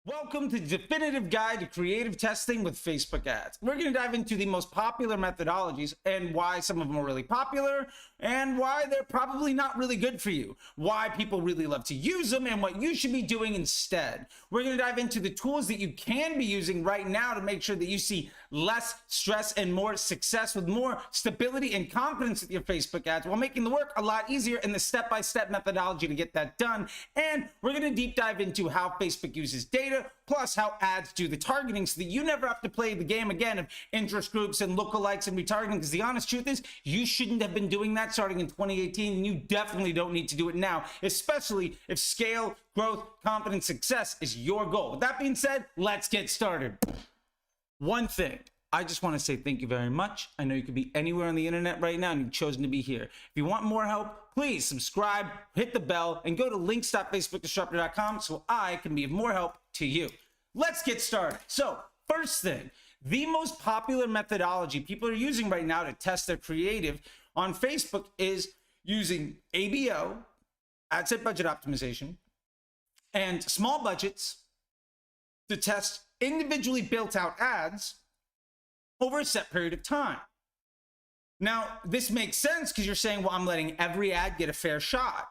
Welcome to the definitive guide to creative testing with Facebook ads. We're going to dive into the most popular methodologies and why some of them are really popular and why they're probably not really good for you, why people really love to use them and what you should be doing instead. We're going to dive into the tools that you can be using right now to make sure that you see less stress and more success with more stability and confidence with your Facebook ads while making the work a lot easier and the step-by-step methodology to get that done. And we're going to deep dive into how Facebook uses data plus how ads do the targeting so that you never have to play the game again of interest groups and lookalikes and retargeting, because the honest truth is you shouldn't have been doing that starting in 2018, and you definitely don't need to do it now, especially if scale, growth, confidence, success is your goal. With that being said, let's get started. One thing, I just want to say thank you very much. I know you could be anywhere on the internet right now and you've chosen to be here. If you want more help, please subscribe, hit the bell, and go to links.facebookdisruptor.com so I can be of more help to you. Let's get started. So, first thing, the most popular methodology people are using right now to test their creative on Facebook is using ABO, ad set budget optimization, and small budgets to test individually built out ads over a set period of time. Now, this makes sense because you're saying, well, I'm letting every ad get a fair shot.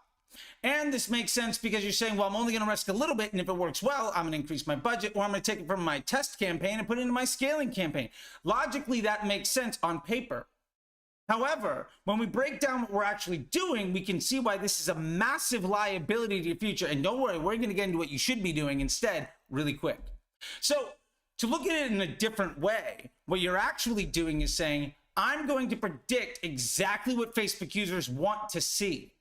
And this makes sense because you're saying, well, I'm only going to risk a little bit, and if it works well, I'm going to increase my budget, or I'm going to take it from my test campaign and put it into my scaling campaign. Logically, that makes sense on paper. However, when we break down what we're actually doing, we can see why this is a massive liability to your future. And don't worry, we're going to get into what you should be doing instead really quick. So, to look at it in a different way, what you're actually doing is saying, I'm going to predict exactly what Facebook users want to see.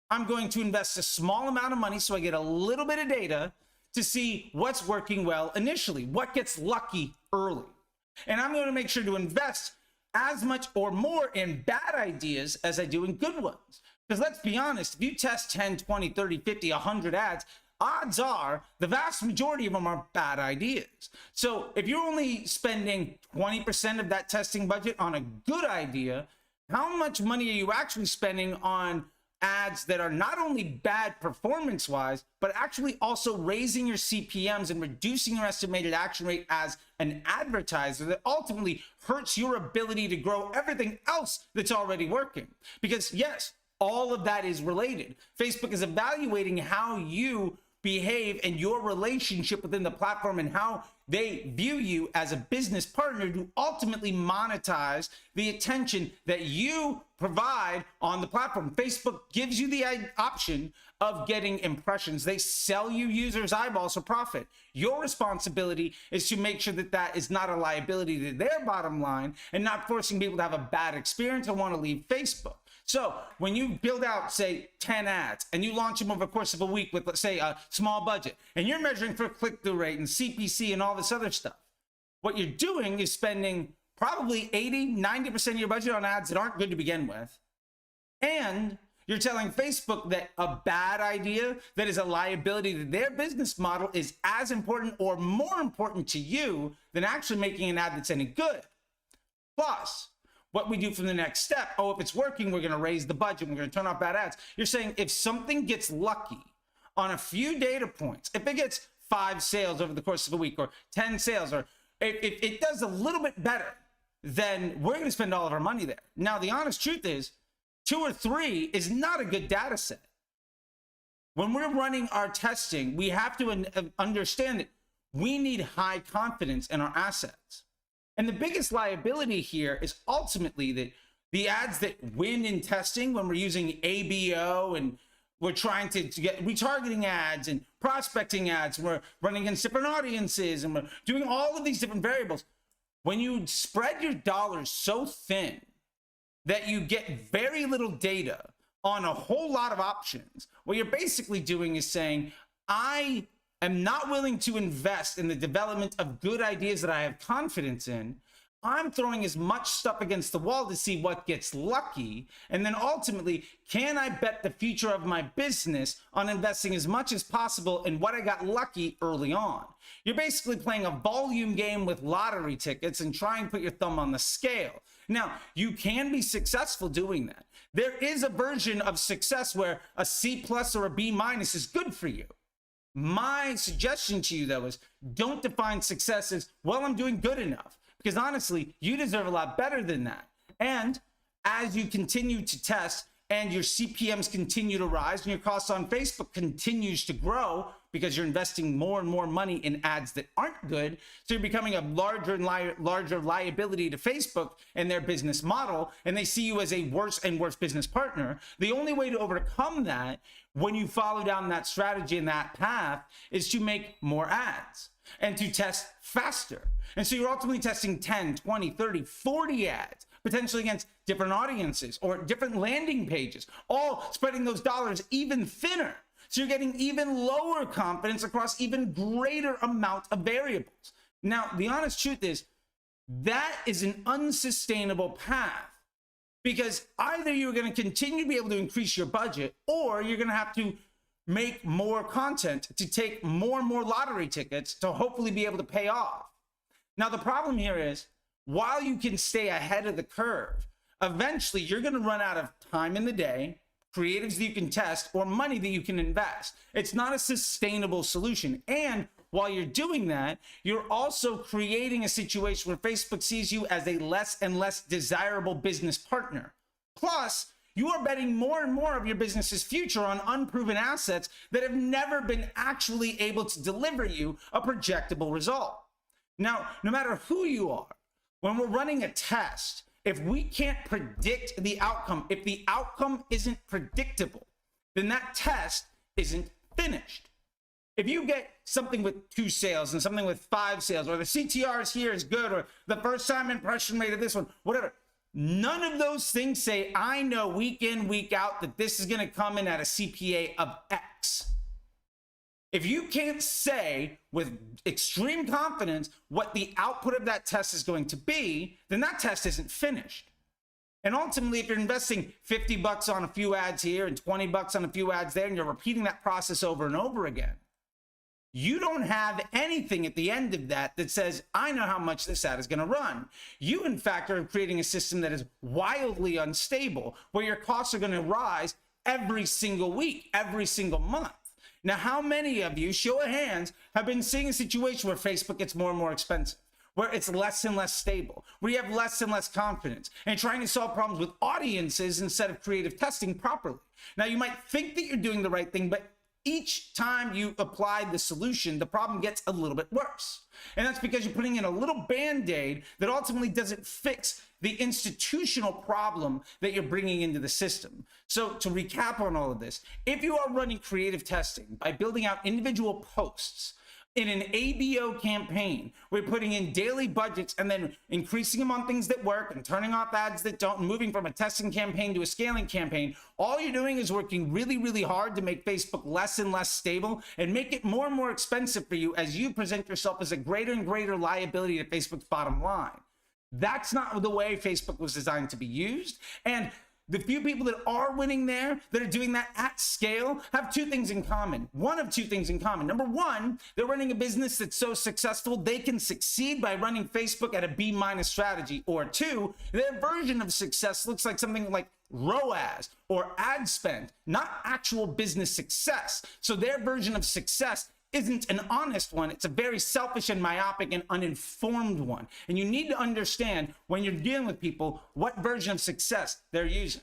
I'm going to invest a small amount of money so I get a little bit of data to see what's working well initially, what gets lucky early. And I'm going to make sure to invest as much or more in bad ideas as I do in good ones. Because let's be honest, if you test 10, 20, 30, 50, 100 ads, odds are the vast majority of them are bad ideas. So if you're only spending 20% of that testing budget on a good idea, how much money are you actually spending on ads that are not only bad performance-wise, but actually also raising your CPMs and reducing your estimated action rate as an advertiser that ultimately hurts your ability to grow everything else that's already working? Because yes, all of that is related. Facebook is evaluating how you behave and your relationship within the platform and how they view you as a business partner to ultimately monetize the attention that you provide on the platform. Facebook gives you the option of getting impressions. They sell you users' eyeballs for profit. Your responsibility is to make sure that that is not a liability to their bottom line and not forcing people to have a bad experience and want to leave Facebook. So when you build out, say, 10 ads and you launch them over the course of a week with, let's say, a small budget, and you're measuring for click-through rate and CPC and all this other stuff, what you're doing is spending probably 80, 90% of your budget on ads that aren't good to begin with. And you're telling Facebook that a bad idea that is a liability to their business model is as important or more important to you than actually making an ad that's any good. Plus, what we do from the next step, oh, if it's working, we're going to raise the budget, we're going to turn off bad ads. You're saying if something gets lucky on a few data points, if it gets 5 sales over the course of a week or 10 sales, or if it does a little bit better, then we're going to spend all of our money there. Now, the honest truth is 2 or 3 is not a good data set. When we're running our testing, we have to understand that we need high confidence in our assets. And the biggest liability here is ultimately that the ads that win in testing when we're using ABO and we're trying to get retargeting ads and prospecting ads, and we're running against different audiences and we're doing all of these different variables. When you spread your dollars so thin that you get very little data on a whole lot of options, what you're basically doing is saying, I am not willing to invest in the development of good ideas that I have confidence in. I'm throwing as much stuff against the wall to see what gets lucky. And then ultimately, can I bet the future of my business on investing as much as possible in what I got lucky early on? You're basically playing a volume game with lottery tickets and trying to put your thumb on the scale. Now, you can be successful doing that. There is a version of success where a C+ or a B- is good for you. My suggestion to you, though, is don't define success as, well, I'm doing good enough, because honestly, you deserve a lot better than that. And as you continue to test and your CPMs continue to rise and your costs on Facebook continues to grow because you're investing more and more money in ads that aren't good, so you're becoming a larger and larger liability to Facebook and their business model, and they see you as a worse and worse business partner. The only way to overcome that when you follow down that strategy and that path is to make more ads and to test faster. And so you're ultimately testing 10, 20, 30, 40 ads, potentially against different audiences or different landing pages, all spreading those dollars even thinner. So you're getting even lower confidence across even greater amount of variables. Now, the honest truth is that is an unsustainable path, because either you're going to continue to be able to increase your budget, or you're going to have to make more content to take more and more lottery tickets to hopefully be able to pay off. Now, the problem here is, while you can stay ahead of the curve, eventually you're going to run out of time in the day, creatives that you can test, or money that you can invest. It's not a sustainable solution. And while you're doing that, you're also creating a situation where Facebook sees you as a less and less desirable business partner. Plus, you are betting more and more of your business's future on unproven assets that have never been actually able to deliver you a projectable result. Now, no matter who you are, when we're running a test, if we can't predict the outcome, if the outcome isn't predictable, then that test isn't finished. If you get something with 2 sales and something with 5 sales, or the CTRs here is good, or the first time impression rate of this one, whatever, none of those things say, I know week in, week out that this is going to come in at a CPA of X. If you can't say with extreme confidence what the output of that test is going to be, then that test isn't finished. And ultimately, if you're investing $50 on a few ads here and $20 on a few ads there, and you're repeating that process over and over again, you don't have anything at the end of that that says, I know how much this ad is going to run. You, in fact, are creating a system that is wildly unstable, where your costs are going to rise every single week, every single month. Now, how many of you, show of hands, have been seeing a situation where Facebook gets more and more expensive, where it's less and less stable, where you have less and less confidence, and trying to solve problems with audiences instead of creative testing properly? Now, you might think that you're doing the right thing, but each time you apply the solution, the problem gets a little bit worse. And that's because you're putting in a little Band-Aid that ultimately doesn't fix the institutional problem that you're bringing into the system. So to recap on all of this, if you are running creative testing by building out individual posts in an ABO campaign, we're putting in daily budgets and then increasing them on things that work and turning off ads that don't, and moving from a testing campaign to a scaling campaign, all you're doing is working really, really hard to make Facebook less and less stable and make it more and more expensive for you as you present yourself as a greater and greater liability to Facebook's bottom line. That's not the way Facebook was designed to be used. And the few people that are winning there, that are doing that at scale, have 2 things in common. One of 2 things in common. Number one, they're running a business that's so successful, they can succeed by running Facebook at a B- strategy. Or 2, their version of success looks like something like ROAS or ad spend, not actual business success. So their version of success isn't an honest one. It's a very selfish and myopic and uninformed one. And you need to understand, when you're dealing with people, what version of success they're using.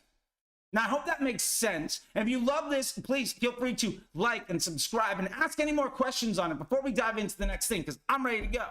Now, I hope that makes sense. And if you love this, please feel free to like and subscribe and ask any more questions on it before we dive into the next thing, because I'm ready to go.